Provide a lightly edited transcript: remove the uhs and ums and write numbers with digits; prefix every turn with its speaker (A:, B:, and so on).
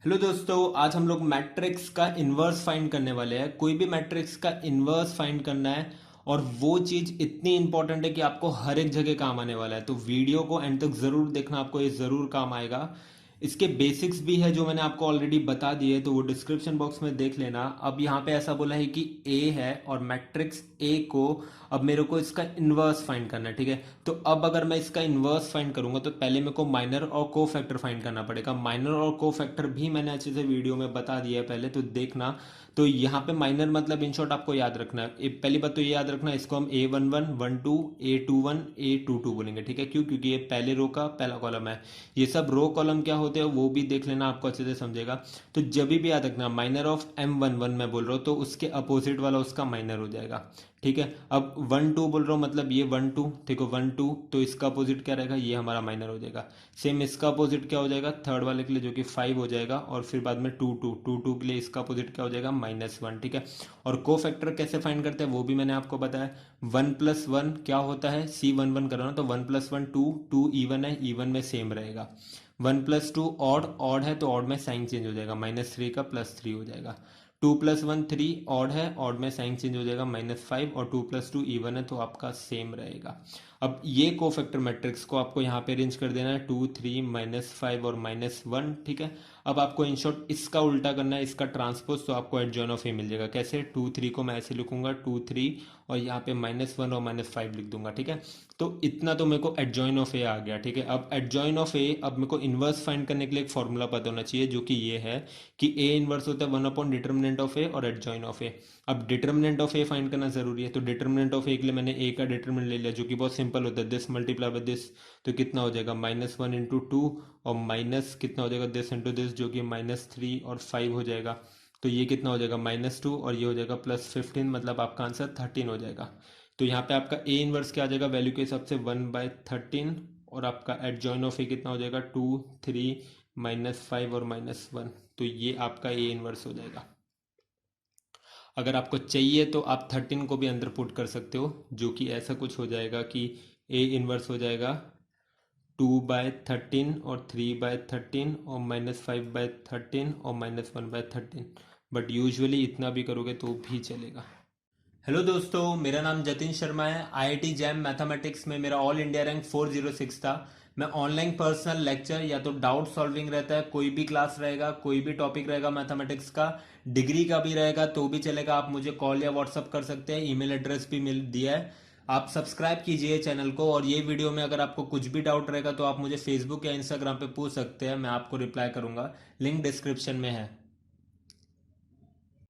A: Hello दोस्तों, आज हम लोग मैट्रिक्स का इन्वर्स फाइंड करने वाले हैं। कोई भी मैट्रिक्स का इन्वर्स फाइंड करना है और वो चीज़ इतनी इंपॉर्टेंट है कि आपको हर एक जगह काम आने वाला है। तो वीडियो को एंड तक ज़रूर देखना, आपको ये ज़रूर काम आएगा। इसके बेसिक्स भी है जो मैंने आपको ऑलरेडी बता दिए, तो वो डिस्क्रिप्शन बॉक्स में देख लेना। अब यहाँ पे ऐसा बोला है कि ए है और मैट्रिक्स ए को अब मेरे को इसका इन्वर्स फाइंड करना है, ठीक है। तो अब अगर मैं इसका इन्वर्स फाइंड करूंगा तो पहले मेरे को माइनर और को फैक्टर फाइंड करना पड़ेगा। माइनर और को फैक्टर भी मैंने अच्छे से वीडियो में बता दिया है पहले, तो देखना। तो यहाँ पे माइनर मतलब इन शॉर्ट आपको याद रखना है। पहली बात तो ये याद रखना, इसको हम A11 12 A21 A22 बोलेंगे, ठीक है। क्यों? क्योंकि ये पहले रो का पहला कॉलम है। ये सब रो कॉलम क्या होते हैं वो भी देख लेना, आपको अच्छे से समझेगा। तो जब भी याद रखना, माइनर ऑफ M11 मैं बोल रहा हूँ तो उसके अपोजिट वाला उसका माइनर हो जाएगा, ठीक है। अब 1 2 बोल रहा हूँ मतलब ये 1 2, ठीक है। 1 2 तो इसका अपोजिट क्या रहेगा, ये हमारा माइनर हो जाएगा। सेम इसका अपोजिट क्या हो जाएगा थर्ड वाले के लिए, जो कि 5 हो जाएगा। और फिर बाद में 2 2 के लिए इसका अपोजिट क्या हो जाएगा -1, ठीक है। और को फैक्टर कैसे फाइंड करते हैं वो भी मैंने आपको बताया। 1+1 क्या होता है, C11 करो ना, तो 1+1 2, 2 इवन है, इवन में सेम रहेगा। 1+2 ऑड, ऑड है तो ऑड में साइन चेंज हो जाएगा, -3 का +3 हो जाएगा। 2+1 3 ऑड है, ऑड में साइन चेंज हो जाएगा, -5। और 2+2 इवन है तो आपका सेम रहेगा। अब ये कोफैक्टर मैट्रिक्स को आपको यहाँ पे अरेंज कर देना है 2 3 -5 और -1, ठीक है। अब आपको इन शॉर्ट इसका उल्टा करना है, इसका ट्रांसपोज, तो आपको एडजॉइन ऑफ ए मिल जाएगा। कैसे? 2 3 को मैं ऐसे लिखूंगा 2 3 और यहाँ पे -1 और -5 लिख दूंगा, ठीक है। तो इतना तो मेरे को एडजॉइन ऑफ ए आ गया, ठीक है। अब एडजॉइन ऑफ ए, अब मेरे को इन्वर्स फाइंड करने के लिए एक फॉर्मूला पता होना चाहिए, जो कि ये है कि ए इन्वर्स होता है 1 अपॉन डिटर्मिनेंट ऑफ ए और एडजॉइन ऑफ ए। अब डिटर्मिनेंट ऑफ ए फाइंड करना जरूरी है, तो डिटर्मिनेंट ऑफ ए के लिए मैंने ए का डिटर्मिनेंट ले लिया, जो कि बहुत सिंपल होता है, दिस मल्टीप्लाई बाय दिस। तो कितना हो जाएगा -1 × 2 और माइनस कितना हो जाएगा दिस इंटू दिस, जो कि -3 और 5 हो जाएगा। तो ये कितना हो जाएगा -2 और ये हो जाएगा +15, मतलब आपका आंसर 13 हो जाएगा। तो यहाँ पे आपका ए इनवर्स क्या आ जाएगा वैल्यू के हिसाब से 1/13, और आपका एडजॉइन ऑफ ए कितना हो जाएगा 2 3 -5 और -1। तो ये आपका ए इनवर्स हो जाएगा। अगर आपको चाहिए तो आप 13 को भी अंदर पुट कर सकते हो, जो कि ऐसा कुछ हो जाएगा कि ए इनवर्स हो जाएगा 2/13 और 3/13 और -5/13 और -1/13। बट यूजुअली इतना भी करोगे तो भी चलेगा। हेलो दोस्तों, मेरा नाम जतिन शर्मा है। आईआईटी जैम मैथमेटिक्स में मेरा ऑल इंडिया रैंक 406 था। मैं ऑनलाइन पर्सनल लेक्चर या तो डाउट सॉल्विंग रहता है, कोई भी क्लास रहेगा, कोई भी टॉपिक रहेगा मैथमेटिक्स का, डिग्री का भी रहेगा तो भी चलेगा। आप मुझे कॉल या व्हाट्सअप कर सकते हैं, ईमेल एड्रेस भी मिल दिया है। आप सब्सक्राइब कीजिए चैनल को, और ये वीडियो में अगर आपको कुछ भी डाउट रहेगा तो आप मुझे फेसबुक या इंस्टाग्राम पे पूछ सकते हैं, मैं आपको रिप्लाई करूंगा। लिंक डिस्क्रिप्शन में है।